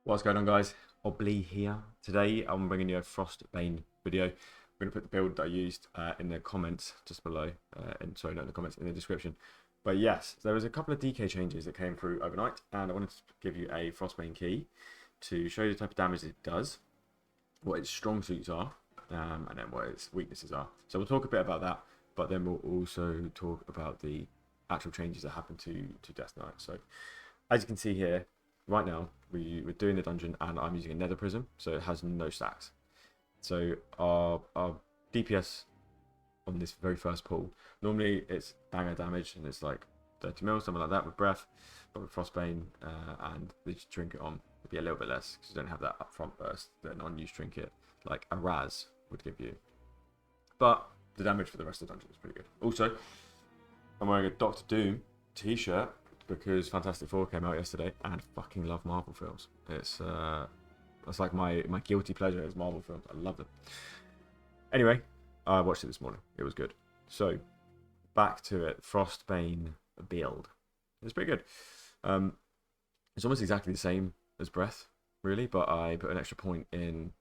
What's going on, guys? Obly here. Today I'm bringing you a Frostbane video. I'm going to put the build that I used in the comments just below, sorry, not in the comments, in the description. But yes, there was a couple of DK changes that came through overnight, and I wanted to give you a Frostbane key to show you the type of damage it does, what its strong suits are, and then what its weaknesses are. So we'll talk a bit about that, but then we'll also talk about the actual changes that happened to Death Knight. So as you can see here, right now, we're doing the dungeon and I'm using a nether prism, so it has no stacks. So our DPS on this very first pull, normally it's banger damage and it's like 30 mil, something like that with breath, but with Frostbane and the trinket on, it'd be a little bit less because you don't have that upfront burst that an unused trinket like a Raz would give you. But the damage for the rest of the dungeon is pretty good. Also, I'm wearing a Doctor Doom t-shirt because Fantastic Four came out yesterday, and I fucking love Marvel films. It's like my guilty pleasure is Marvel films. I love them. Anyway, I watched it this morning. It was good. So back to it. Frostbane build. It's pretty good. It's almost exactly the same as Breath, really, but I put an extra point in.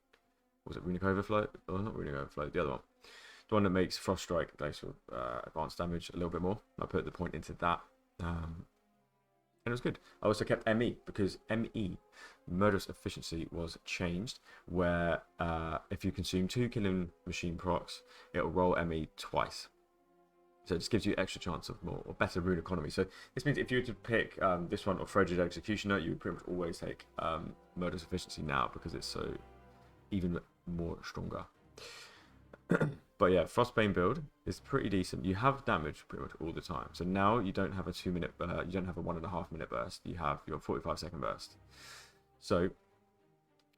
Was it Runic Overflow? Oh, not Runic Overflow. The other one. The one that makes Frost Strike glacial advanced damage a little bit more. I put the point into that. And it was good. I also kept ME because ME, murderous efficiency, was changed where if you consume 2 killing machine procs, it'll roll ME twice. So it just gives you extra chance of more or better rune economy. So this means if you were to pick this one or Frigid Executioner, you would pretty much always take murderous efficiency now because it's so even more stronger. But yeah, Frostbane build is pretty decent. You have damage pretty much all the time. So now you don't have a 2 minute, you don't have a 1.5 minute burst. You have your 45-second burst. So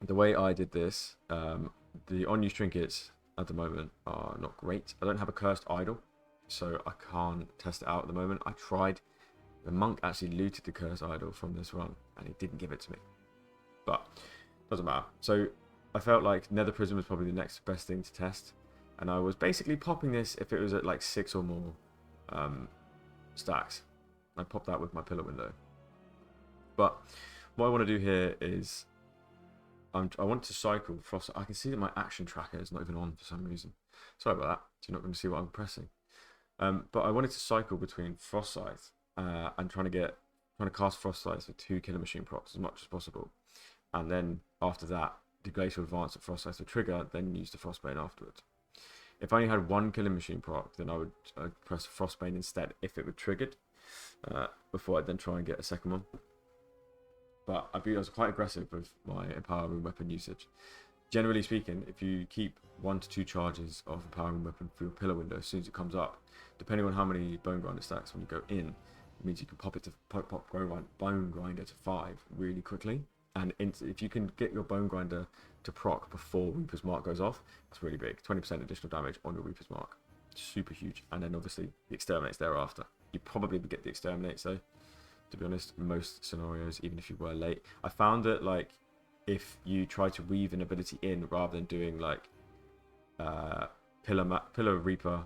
the way I did this, the unused trinkets at the moment are not great. I don't have a cursed idol, so I can't test it out at the moment. I tried. The monk actually looted the cursed idol from this run, and he didn't give it to me. But doesn't matter. So I felt like Nether Prism was probably the next best thing to test. And I was basically popping this if it was at like 6 or more stacks. I popped that with my pillar window. But what I want to do here is I want to cycle Frost. I can see that my action tracker is not even on for some reason. Sorry about that. You're not going to see what I'm pressing. But I wanted to cycle between Frost Scythe and trying to cast Frost Scythe with 2 killer machine procs as much as possible. And then after that, the Glacial Advance at Frost Scythe will trigger, then use the Frostbane afterwards. If I only had 1 killing machine proc, then I'd press Frostbane instead if it were triggered, before I'd then try and get a second one. But I was quite aggressive with my empowering weapon usage. Generally speaking, if you keep 1 to 2 charges of empowering weapon through your pillar window as soon as it comes up, depending on how many bone grinder stacks when you go in, it means you can pop bone grinder to 5 really quickly. And if you can get your bone grinder to proc before Reaper's Mark goes off, that's really big. 20% additional damage on your Reaper's Mark. Super huge. And then obviously the Exterminate's thereafter. You probably would get the Exterminate, so to be honest, most scenarios, even if you were late. I found that like if you try to weave an ability in rather than doing like Pillar Reaper,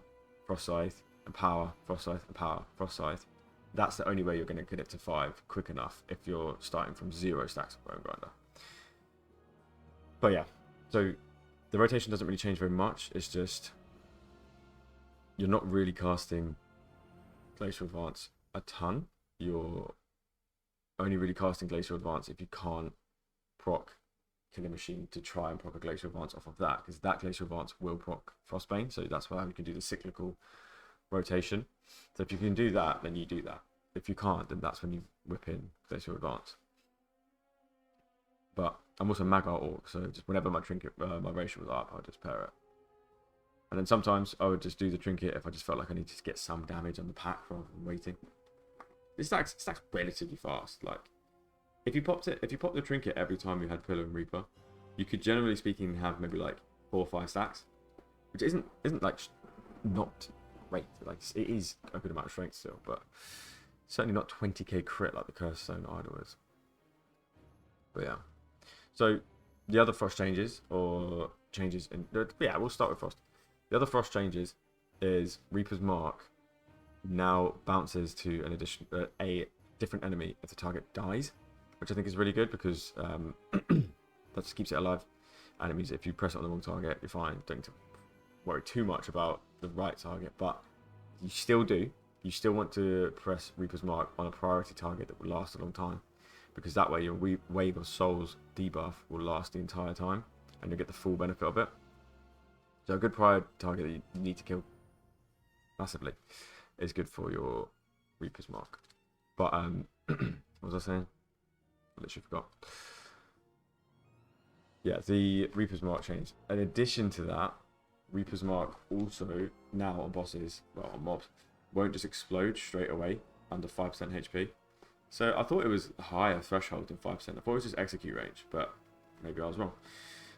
Frost Scythe, and Power, Frost Scythe, and Power, Frost Scythe, that's the only way you're going to get it to 5 quick enough if you're starting from 0 stacks of bone grinder. But yeah, so the rotation doesn't really change very much. It's just you're not really casting Glacial Advance a ton. You're only really casting Glacial Advance if you can't proc Killing Machine to try and proc a Glacial Advance off of that, because that Glacial Advance will proc Frostbane, so that's why you can do the cyclical rotation. So if you can do that, then you do that. If you can't, then that's when you whip in Glacial Advance. But I'm also Magar Orc, so just whenever my trinket, my ratio was up, I'll just pair it. And then sometimes I would just do the trinket if I just felt like I needed to get some damage on the pack rather than waiting. It stacks relatively fast. Like if you popped the trinket every time you had Pillar and Reaper, you could generally speaking have maybe like 4 or 5 stacks, which isn't like not great. Like it is a good amount of strength still, but certainly not 20k crit like the Cursed Stone Idol is. But yeah. So the other Frost changes, or changes in... Yeah, we'll start with Frost. The other Frost changes is Reaper's Mark now bounces to a different enemy if the target dies, which I think is really good because That just keeps it alive. And it means if you press it on the wrong target, you're fine. Don't need to worry too much about the right target. But you still do. You still want to press Reaper's Mark on a priority target that will last a long time. Because that way your Wave of Souls debuff will last the entire time. And you'll get the full benefit of it. So a good priority target that you need to kill massively is good for your Reaper's Mark. But, what was I saying? I literally forgot. Yeah, the Reaper's Mark change. In addition to that, Reaper's Mark also now on bosses, well on mobs, won't just explode straight away under 5% HP. So I thought it was a higher threshold than 5%. I thought it was just execute range, but maybe I was wrong.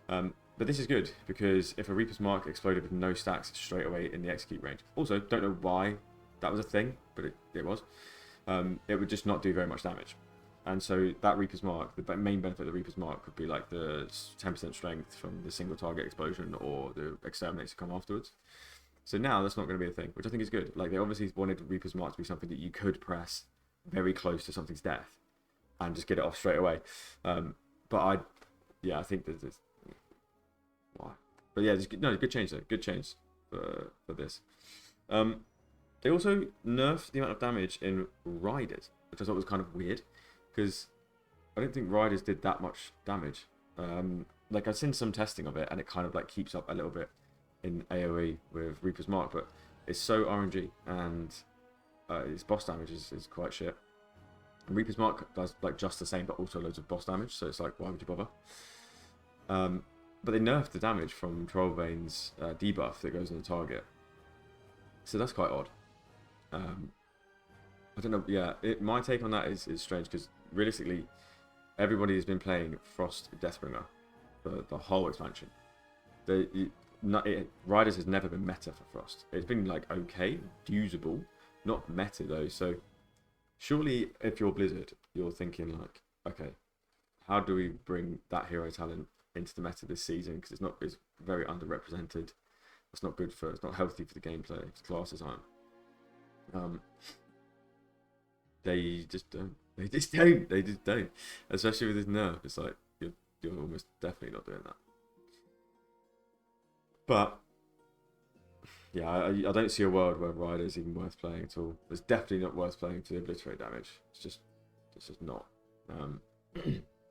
But this is good because if a Reaper's Mark exploded with no stacks straight away in the execute range. Also, don't know why that was a thing, but it was. It would just not do very much damage. And so that Reaper's Mark, the main benefit of the Reaper's Mark could be like the 10% strength from the single target explosion or the exterminates to come afterwards. So now that's not going to be a thing, which I think is good. Like they obviously wanted Reaper's Mark to be something that you could press very close to something's death and just get it off straight away. But I think that there's why. But yeah, good change though. Good change for this. They also nerfed the amount of damage in Riders, which I thought was kind of weird. Because I don't think Riders did that much damage. Like I've seen some testing of it, and it kind of like keeps up a little bit in AoE with Reaper's Mark, but it's so RNG, and its boss damage is quite shit. And Reaper's Mark does like just the same, but also loads of boss damage. So it's like, why would you bother? But they nerfed the damage from Trollbane's debuff that goes on the target. So that's quite odd. I don't know. Yeah, my take on that is strange because realistically, everybody has been playing Frost Deathbringer for the whole expansion. Riders has never been meta for Frost. It's been like okay, usable, not meta though. So surely, if you're Blizzard, you're thinking like, okay, how do we bring that hero talent into the meta this season? Because it's very underrepresented. It's not good for. It's not healthy for the gameplay. It's class design. They just don't. They just don't. Especially with this nerf, it's like you're almost definitely not doing that. But yeah, I don't see a world where Rider is even worth playing at all. It's definitely not worth playing for the obliterate damage. It's just not.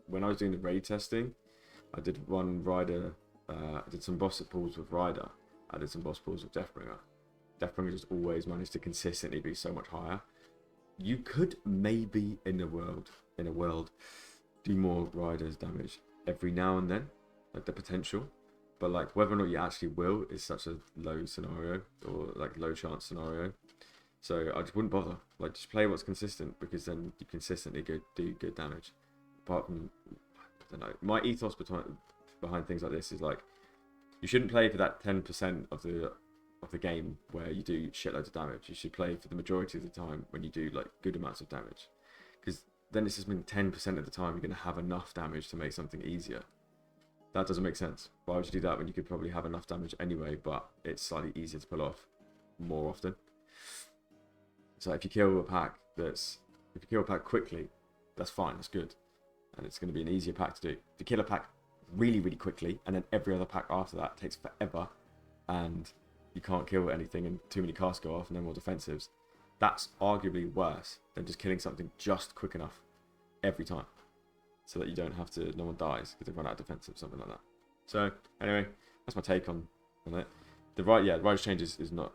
When I was doing the raid testing, I did one Rider. I did some boss pulls with Rider. I did some boss pulls with Deathbringer. Deathbringer just always managed to consistently be so much higher. You could maybe in a world do more Riders damage every now and then, like the potential, but like whether or not you actually will is such a low scenario or like low chance scenario. So I just wouldn't bother. Like just play what's consistent because then you consistently do good damage. Apart from I don't know, my ethos behind things like this is like you shouldn't play for that 10% of the game where you do shitloads of damage. You should play for the majority of the time when you do like good amounts of damage, because then it's just been 10% of the time you're going to have enough damage to make something easier. That doesn't make sense. Why would you do that when you could probably have enough damage anyway, but it's slightly easier to pull off more often? So if you kill a pack quickly, that's fine, that's good, and it's going to be an easier pack to do. If you kill a pack really quickly and then every other pack after that takes forever and you can't kill anything and too many casts go off and no more defensives, that's arguably worse than just killing something just quick enough every time so that you don't have to, no one dies because they've run out of defensive, something like that. So anyway, that's my take on it. The Riders change is not,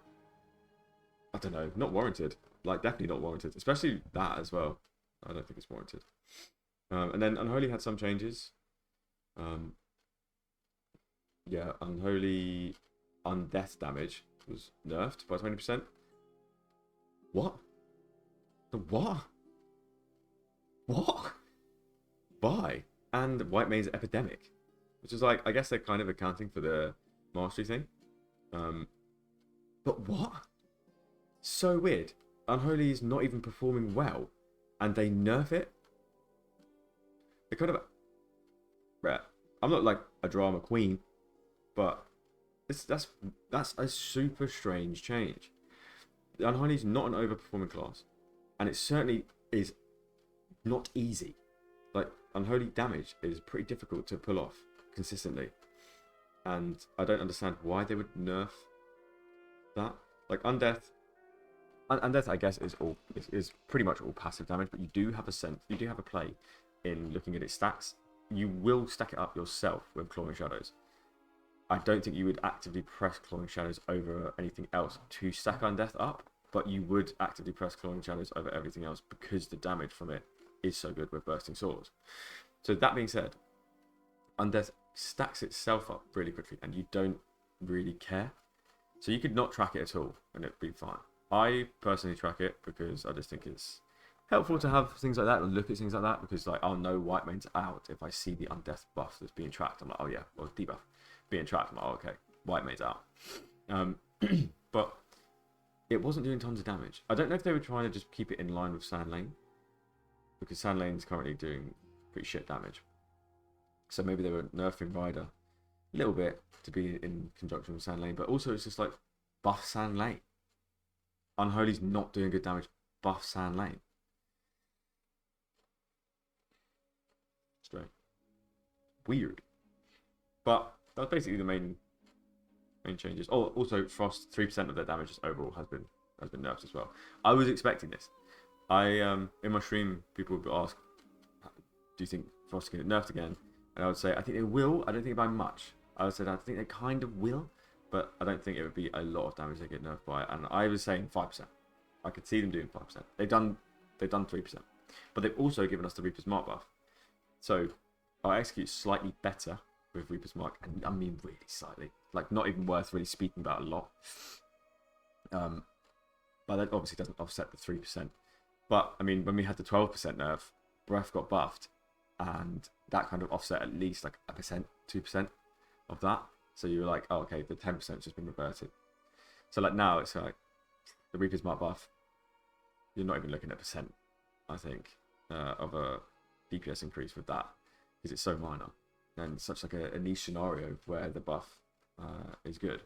I don't know, not warranted. Like definitely not warranted, especially that as well. I don't think it's warranted. And then Unholy had some changes. Unholy undeath damage was nerfed by 20%. What? The what? What? Why? And White Mane's Epidemic, which is like, I guess they're kind of accounting for the mastery thing. But what? So weird. Unholy is not even performing well, and they nerf it. They kind of. I'm not like a drama queen, but that's a super strange change. Unholy is not an overperforming class, and it certainly is not easy. Like Unholy damage is pretty difficult to pull off consistently. And I don't understand why they would nerf that. Like Undeath, Undeath I guess is pretty much all passive damage, but you do have a play in looking at its stacks. You will stack it up yourself with Clawing Shadows. I don't think you would actively press Clawing Shadows over anything else to stack Undeath up, but you would actively press Clawing Shadows over everything else because the damage from it is so good with Bursting Swords. So that being said, Undeath stacks itself up really quickly and you don't really care. So you could not track it at all and it'd be fine. I personally track it because I just think it's helpful to have things like that and look at things like that, because like I'll know white main's out if I see the Undeath buff that's being tracked. I'm like, oh yeah, or debuff being tracked. I'm like, oh, okay, white main's out. But it wasn't doing tons of damage. I don't know if they were trying to just keep it in line with Sand Lane, because Sand Lane's currently doing pretty shit damage. So maybe they were nerfing Rider a little bit to be in conjunction with Sand Lane, but also it's just like buff Sand Lane. Unholy's not doing good damage, buff Sand Lane. Strange. Weird. But that's basically the main changes. Oh, also Frost, 3% of their damage just overall has been nerfed as well. I was expecting this. In my stream, people would ask, do you think Frost can get nerfed again? And I would say, I think they will. I don't think by much. I would say I think they kind of will, but I don't think it would be a lot of damage they get nerfed by. And I was saying 5%. I could see them doing 5%. They've done 3%, but they've also given us the Reaper's Mark buff. So I'll execute slightly better with Reaper's Mark, and I mean really slightly, like not even worth really speaking about a lot. But that obviously doesn't offset the 3%. But I mean, when we had the 12% nerf, Breath got buffed, and that kind of offset at least like 1%, 2% of that. So you were like, oh, okay, the 10% has just been reverted. So like now it's like the Reaper's Mark buff, you're not even looking at percent, I think, of a DPS increase with that, because it's so minor and such like a niche scenario where the buff is good.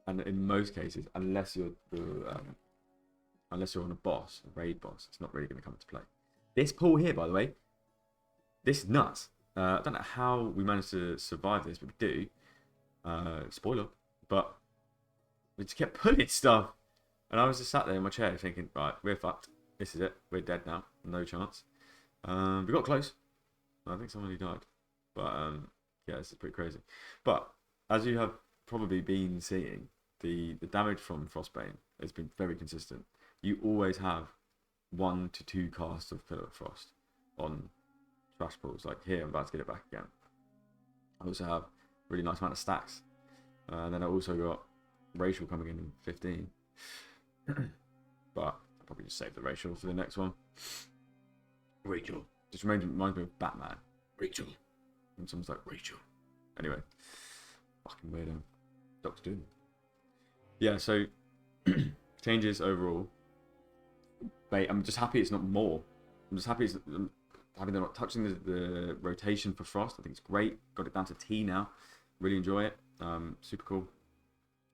And in most cases, unless you're on a boss, a raid boss, it's not really going to come into play. This pull here, by the way, this is nuts. I don't know how we managed to survive this, but we do. Spoiler, but we just kept pulling stuff, and I was just sat there in my chair thinking, right, we're fucked. This is it. We're dead now. No chance. We got close. I think somebody died, but yeah, this is pretty crazy. But as you have probably been seeing, the damage from Frostbane has been very consistent. You always have 1 to 2 casts of Pillar of Frost on trash pools. Like here, I'm about to get it back again. I also have a really nice amount of stacks. And then I also got Racial coming in 15. But I'll probably just save the Racial for the next one. Rachel. Just reminds me of Batman. Rachel. And someone's like, Rachel. Anyway. Fucking weirdo. Doctor Doom. Yeah, so changes overall. Mate, I'm just happy it's not more. I'm just happy they're not touching the rotation for Frost. I think it's great. Got it down to T now. Really enjoy it. Super cool.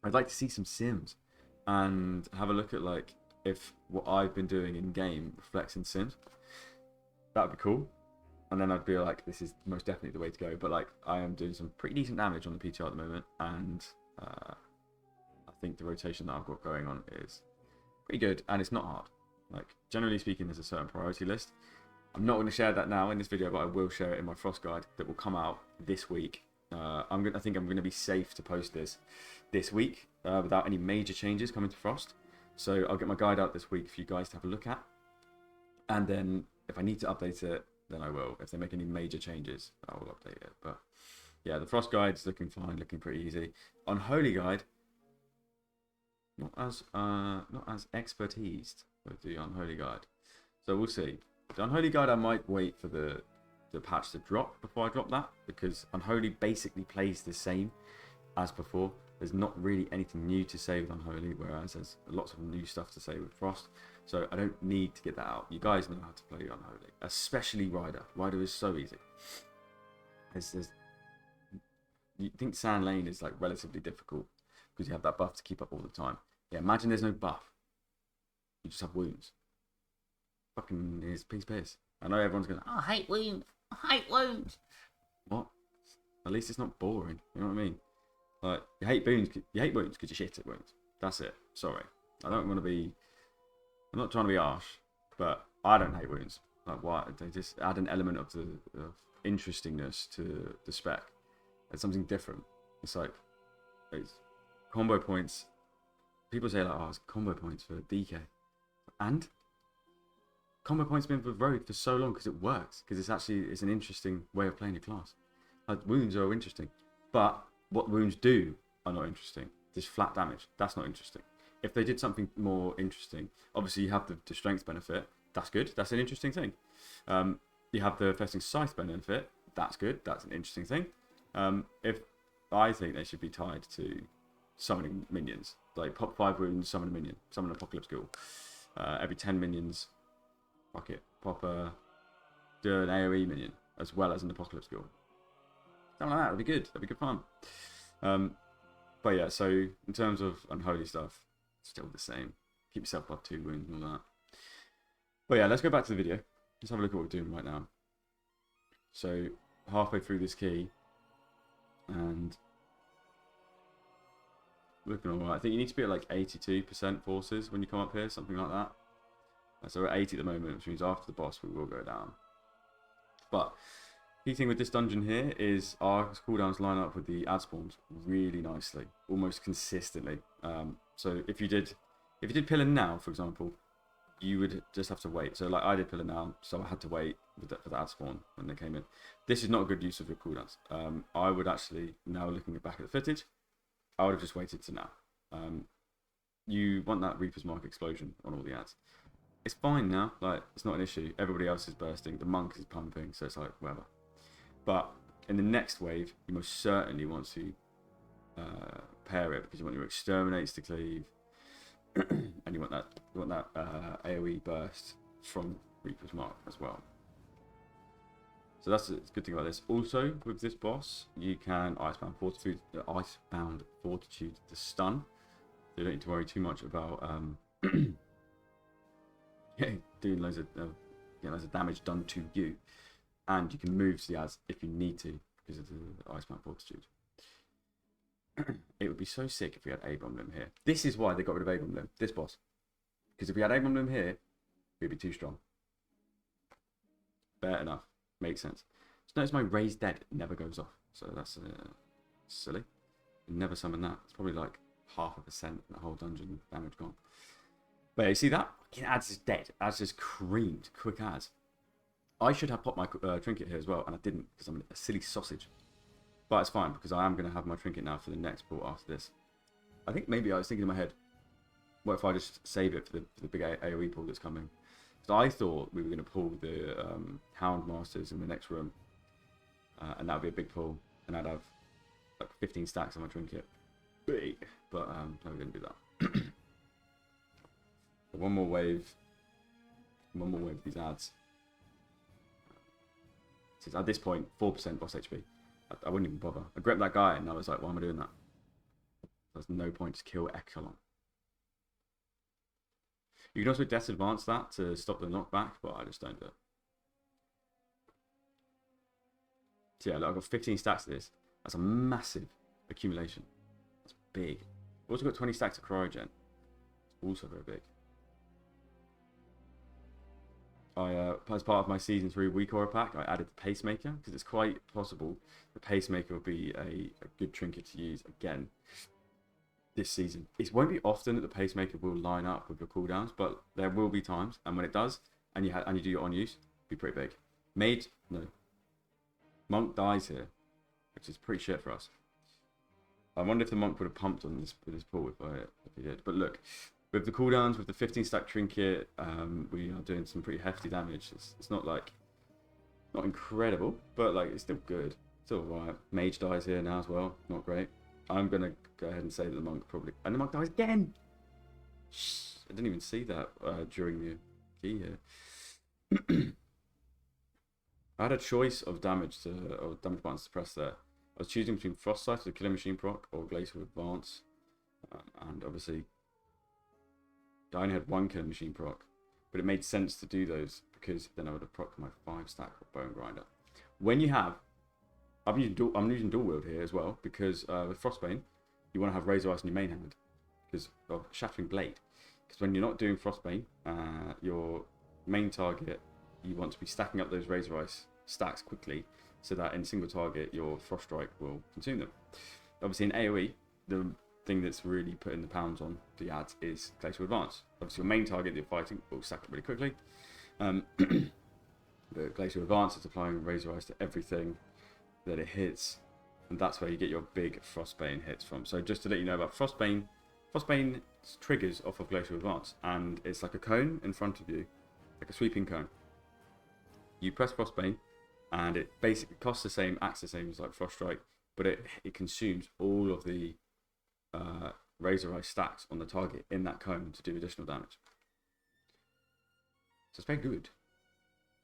I'd like to see some sims and have a look at like if what I've been doing in game reflects in sims. That would be cool. And then I'd be like, this is most definitely the way to go. But like, I am doing some pretty decent damage on the PTR at the moment, and I think the rotation that I've got going on is pretty good, and it's not hard. Like, generally speaking, there's a certain priority list. I'm not going to share that now in this video, but I will share it in my Frost guide that will come out this week. I think I'm going to be safe to post this week without any major changes coming to Frost. So I'll get my guide out this week for you guys to have a look at, and then if I need to update it, then I will. If they make any major changes, I will update it. But yeah, the Frost guide's looking fine, looking pretty easy. Unholy guide, not as expertised with the Unholy guide. So we'll see. The Unholy guide, I might wait for the patch to drop before I drop that, because Unholy basically plays the same as before. There's not really anything new to say with Unholy, whereas there's lots of new stuff to say with Frost. So I don't need to get that out. You guys know how to play Unholy, especially Rider. Rider is so easy. You think Sand Lane is like relatively difficult because you have that buff to keep up all the time. Yeah, imagine there's no buff. You just have wounds. Fucking is piss. I know everyone's going, oh, I hate wounds. I hate wounds. what? At least it's not boring. You know what I mean? Like, you hate wounds because you're shit at wounds. That's it. Sorry. I don't want to be... I'm not trying to be harsh, but I don't hate wounds. Like, why? They just add an element of interestingness to the spec. It's something different. It's like, it's combo points. People say, like, oh, it's combo points for DK. And combo points been for Rogue for so long because it works. Because it's an interesting way of playing a class. Like, wounds are interesting. But what wounds do are not interesting. Just flat damage. That's not interesting. If they did something more interesting, obviously you have the strength benefit. That's good. That's an interesting thing. You have the Festing Scythe benefit. That's good. That's an interesting thing. If I think they should be tied to summoning minions. Like, pop 5 wounds, summon a minion. Summon Apocalypse Ghoul. Every 10 minions, fuck it. Do an AoE minion as well as an Apocalypse Ghoul. Something like that. That'd be good. That'd be good fun. But yeah, so in terms of Unholy stuff, still the same. Keep yourself above 2 wounds and all that. But yeah, let's go back to the video. Let's have a look at what we're doing right now. So, halfway through this key, and looking alright. I think you need to be at like 82% forces when you come up here, something like that. So we're at 80 at the moment, which means after the boss we will go down. But key thing with this dungeon here is our cooldowns line up with the ad spawns really nicely, almost consistently. So if you did pillar now, for example, you would just have to wait. So like I did pillar now, so I had to wait for the ad spawn when they came in. This is not a good use of your cooldowns. I would actually, now looking back at the footage, I would have just waited to now. You want that Reaper's Mark explosion on all the ads. It's fine now, like it's not an issue. Everybody else is bursting, the monk is pumping, so it's like whatever. But in the next wave, you most certainly want to pair it because you want your exterminates to cleave, and you want that AoE burst from Reaper's Mark as well. So that's the good thing about this. Also, with this boss, you can Icebound Fortitude to stun. So you don't need to worry too much about doing loads of damage done to you. And you can move to the ads if you need to because of the Icebound Fortitude. It would be so sick if we had A-Bomb Limb here. This is why they got rid of A-Bomb Limb, this boss. Because if we had A-Bomb Limb here, we'd be too strong. Fair enough. Makes sense. Just notice my Raised Dead never goes off. So that's silly. Never summon that. It's probably like 0.5% in the whole dungeon damage gone. But yeah, you see that? Ads is dead. Ads just creamed. Quick ads. I should have popped my trinket here as well, and I didn't because I'm a silly sausage. But it's fine because I am going to have my trinket now for the next pull after this. I think maybe I was thinking in my head, what if I just save it for the big AoE pull that's coming? So I thought we were going to pull the Hound Masters in the next room, and that would be a big pull, and I'd have like 15 stacks on my trinket. Big, but no, we didn't do that. One more wave of these ads. So at this point, 4% boss HP. I wouldn't even bother. I grabbed that guy and I was like, why am I doing that? There's no point to kill Echelon. You can also Death Advance that to stop the knockback, but I just don't do it. So yeah, look, I've got 15 stacks of this. That's a massive accumulation. That's big. I've also got 20 stacks of Cryogen. It's also very big. As part of my Season 3 Weak Aura pack, I added the Pacemaker, because it's quite possible the Pacemaker will be a good trinket to use again this season. It won't be often that the Pacemaker will line up with your cooldowns, but there will be times, and when it does, and you do your on use, it'll be pretty big. Mage, no. Monk dies here, which is pretty shit for us. I wonder if the Monk would have pumped on this pull if he did. But look, with the cooldowns, with the 15 stack trinket, we are doing some pretty hefty damage. It's not like, not incredible, but like it's still good. Still alright. Mage dies here now as well. Not great. I'm going to go ahead and say that the Monk probably... And the Monk dies again! Shh, I didn't even see that during the key here. I had a choice of damage buttons to press there. I was choosing between Frost Scythe with the Killing Machine proc or Glacial Advance. And obviously, I only had one Killing Machine proc. But it made sense to do those because then I would have procced my 5 stack of Bone Grinder. When you have I'm using dual wield here as well because with Frostbane, you want to have Razor Ice in your main hand because of Shattering Blade. Because when you're not doing Frostbane, your main target, you want to be stacking up those Razor Ice stacks quickly so that in single target your Frost Strike will consume them. Obviously in AoE, the thing that's really putting the pounds on the ads is Glacial Advance. Obviously your main target that you're fighting will stack up really quickly. The Glacial Advance is applying Razor Ice to everything that it hits, and that's where you get your big Frostbane hits from. So just to let you know about Frostbane, Frostbane triggers off of Glacial Advance, and it's like a cone in front of you, like a sweeping cone. You press Frostbane, and it basically costs the same, acts the same as like Frost Strike, but it consumes all of the Razor Ice stacks on the target in that cone to do additional damage. So it's very good,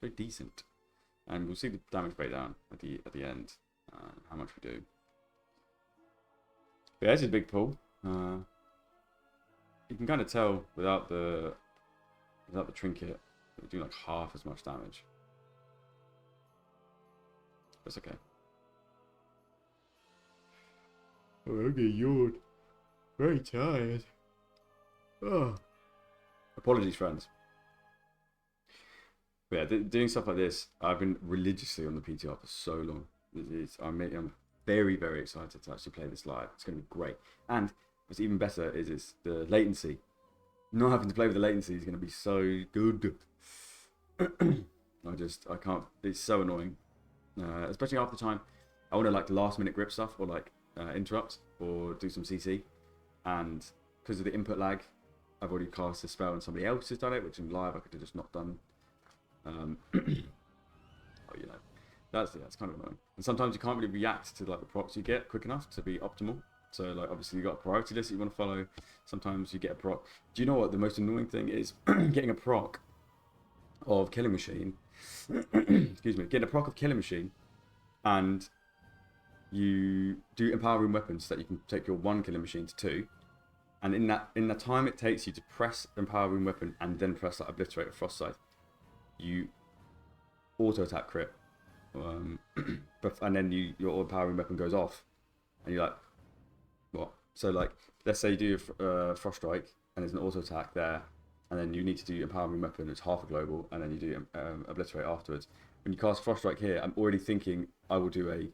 very decent, and we'll see the damage breakdown at the end, how much we do. But yeah, this is a big pull. You can kind of tell without the trinket, we do like half as much damage. That's okay. Oh, okay, yawned. Very tired. Oh. Apologies, friends. But yeah, doing stuff like this, I've been religiously on the PTR for so long. I'm very, very excited to actually play this live. It's going to be great. And what's even better is the latency. Not having to play with the latency is going to be so good. I can't. It's so annoying. Especially half the time, I want to like last minute grip stuff or like interrupt or do some CC, and because of the input lag, I've already cast a spell and somebody else has done it, which in live I could have just not done. That's kind of annoying. And sometimes you can't really react to like the procs you get quick enough to be optimal. So like obviously you got a priority list that you want to follow. Sometimes you get a proc. Do you know what the most annoying thing is? Getting a proc of Killing Machine. Excuse me. Getting a proc of Killing Machine, and you do Empowering Weapons so that you can take your 1 Killing Machine to 2. And in the time it takes you to press Empowering Weapon and then press that Obliterate or Frost Scythe, you auto attack crit. And then your Empowering Weapon goes off, and you're like, what? So like, let's say you do a Frost Strike and there's an auto attack there, and then you need to do Empowering Weapon, it's half a global, and then you do Obliterate afterwards. When you cast Frost Strike here, I'm already thinking I will do a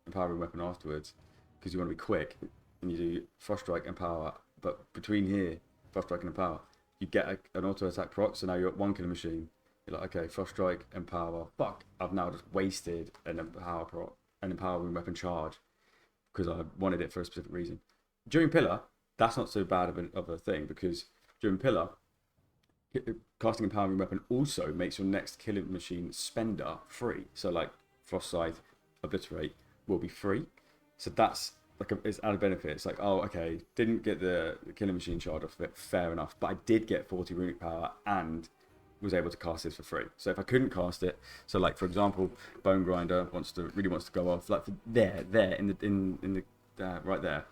Empowering Weapon afterwards, because you want to be quick, and you do Frost Strike, Empower, but between here, Frost Strike and Empower, you get an auto attack proc, so now you're at 1 Killing Machine. You're like, okay, Frost Strike, Empower, fuck, I've now just wasted an Empower proc, an Empowering Weapon charge, because I wanted it for a specific reason. During Pillar, that's not so bad of a thing, because during Pillar, casting Empowering Weapon also makes your next Killing Machine spender free. So like Frost Scythe, Obliterate will be free. So that's like it's added benefit. It's like, oh, okay, didn't get the Killing Machine charge off of it, fair enough. But I did get 40 runic power and was able to cast this for free. So if I couldn't cast it, so like for example, Bone Grinder really wants to go off, like there in the right there.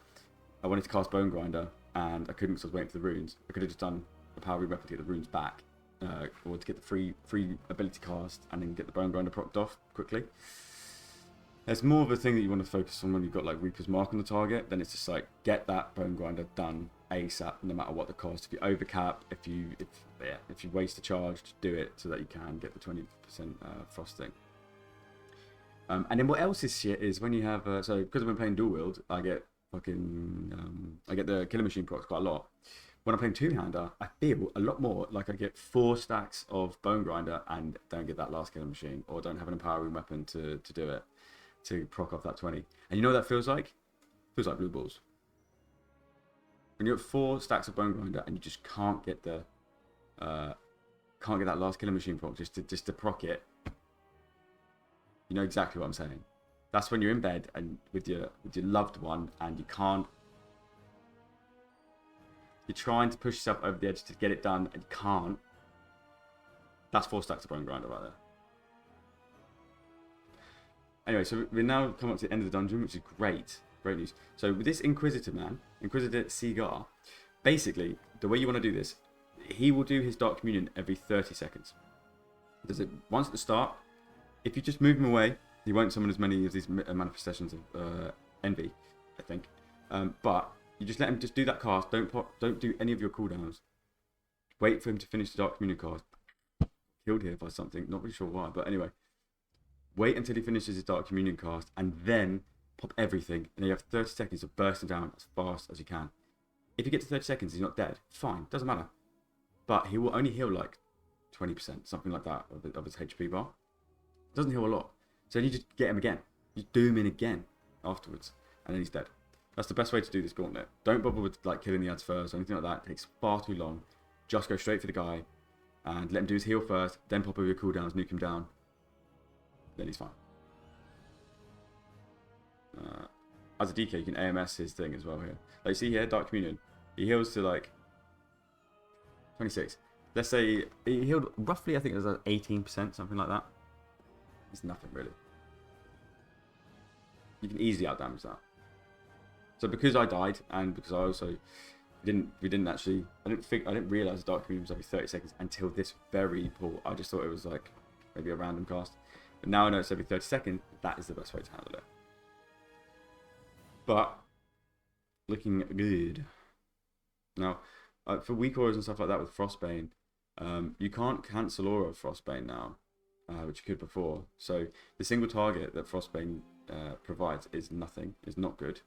I wanted to cast Bone Grinder and I couldn't because I was waiting for the runes. I could have just done a Power Weapon to get the runes back, or to get the free ability cast and then get the Bone Grinder procced off quickly. There's more of a thing that you want to focus on when you've got like Reaper's Mark on the target. Then it's just like get that Bone Grinder done ASAP, no matter what the cost. If you overcap, if you waste a charge, just do it so that you can get the 20% frosting. And then what else is shit is when you have so because I've been playing dual wield, I get I get the Killing Machine procs quite a lot. When I'm playing two-hander, I feel a lot more like I get 4 stacks of Bone Grinder and don't get that last Killing Machine, or don't have an Empowering Weapon to do it, to proc off that 20. And you know what that feels like? It feels like blue balls. When you're at 4 stacks of Bone Grinder and you just can't get the can't get that last Killing Machine proc just to proc it, you know exactly what I'm saying. That's when you're in bed and with your loved one and you can't. You're trying to push yourself over the edge to get it done and you can't. That's 4 stacks of Bone Grinder right there. Anyway, so we're now come up to the end of the dungeon, which is great. Great news. So with this Inquisitor man, Inquisitor Cigar, basically, the way you want to do this, he will do his Dark Communion every 30 seconds. Does it once at the start. If you just move him away, He won't summon as many of these manifestations of envy, I think. But you just let him just do that cast. Don't do any of your cooldowns. Wait for him to finish the Dark Communion cast. Killed here by something. Not really sure why, but anyway. Wait until he finishes his Dark Communion cast, and then pop everything. And then you have 30 seconds to burst him down as fast as you can. If you get to 30 seconds, he's not dead. Fine, doesn't matter. But he will only heal like 20%, something like that, of his HP bar. Doesn't heal a lot. So you just get him again. You doom in again afterwards, and then he's dead. That's the best way to do this gauntlet. Don't bother with like killing the ads first or anything like that. It takes far too long. Just go straight for the guy and let him do his heal first, then pop over your cooldowns, nuke him down. Then he's fine. As a DK, you can AMS his thing as well here. Like, see here, Dark Communion. He heals to like 26. Let's say he healed roughly, I think it was like 18%, something like that. It's nothing really. You can easily outdamage that. So because I died, and because I also I didn't realize Dark Communion was every 30 seconds until this very pull. I just thought it was like maybe a random cast. But now I know it's every 30 seconds. That is the best way to handle it. But looking good. Now, for weak auras and stuff like that with Frostbane, you can't cancel aura of Frostbane now, which you could before. So the single target that Frostbane provides is nothing, is not good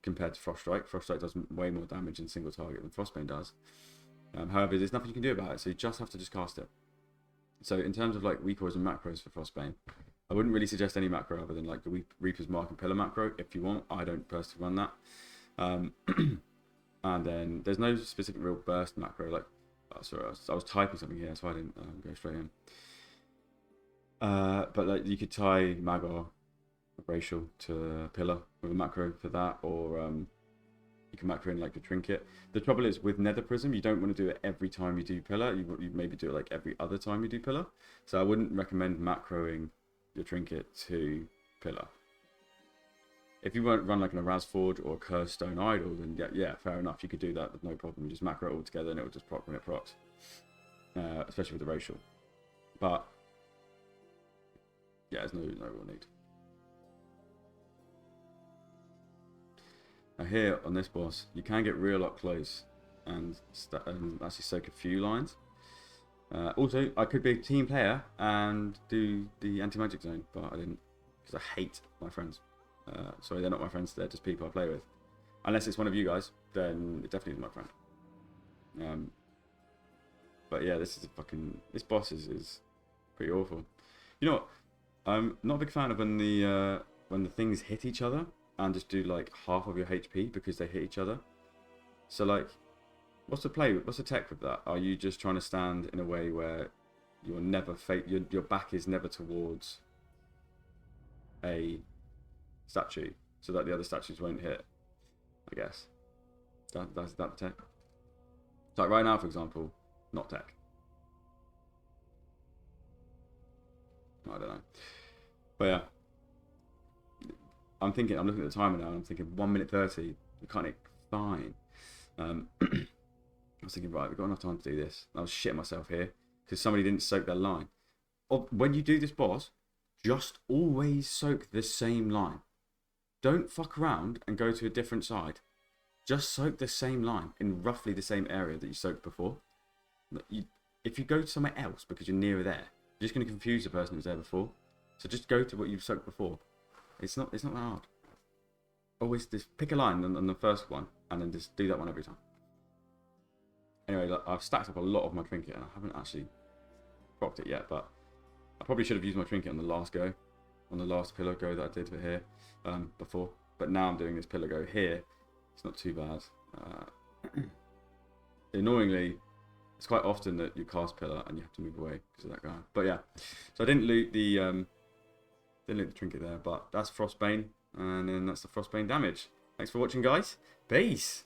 compared to Froststrike. Froststrike does way more damage in single target than Frostbane does. However, there's nothing you can do about it, so you just have to just cast it. So in terms of like weak auras and macros for Frostbane, I wouldn't really suggest any macro other than like the Reaper's Mark and Pillar macro if you want. I don't personally run that. And then there's no specific real burst macro. Like, sorry, I was typing something here, so I didn't go straight in. But like you could tie Magor Racial to Pillar with a macro for that, or you can macro in like a Trinket. The trouble is with Nether Prism, you don't want to do it every time you do Pillar. You maybe do it like every other time you do Pillar. So I wouldn't recommend macroing your Trinket to Pillar. If you won't run like an Araz Forge or a Cursed Stone Idol, then yeah, fair enough. You could do that with no problem. You just macro it all together and it will just proc when it procs. Especially with the Racial. But yeah, there's no real need. Now here on this boss, you can get real up close and actually soak a few lines. Also, I could be a team player and do the anti-magic zone, but I didn't because I hate my friends. Sorry, they're not my friends, they're just people I play with. Unless it's one of you guys, then it definitely is my friend. But yeah, this boss is pretty awful. You know what? I'm not a big fan of when the things hit each other and just do like half of your HP because they hit each other. So like, what's the tech with that? Are you just trying to stand in a way where you're never your back is never towards a statue, so that the other statues won't hit? I guess that's that tech. So like right now, for example, not tech. I don't know, but yeah, I'm looking at the timer now and I'm thinking 1 minute 30, mechanic fine. I was thinking, right, we've got enough time to do this. I was shitting myself here because somebody didn't soak their line. When you do this boss, just always soak the same line. Don't fuck around and go to a different side. Just soak the same line in roughly the same area that you soaked before. If you go to somewhere else because you're nearer there, you're just going to confuse the person who was there before. So just go to what you've soaked before. It's not that hard. Always just pick a line on the first one and then just do that one every time. Anyway, I've stacked up a lot of my trinket and I haven't actually procced it yet, but I probably should have used my trinket on the last pillar go that I did for here before. But now I'm doing this pillar go here. It's not too bad. Annoyingly, it's quite often that you cast pillar and you have to move away because of that guy. But yeah, so I didn't loot the trinket there, but that's Frostbane, and then that's the Frostbane damage. Thanks for watching, guys. Peace.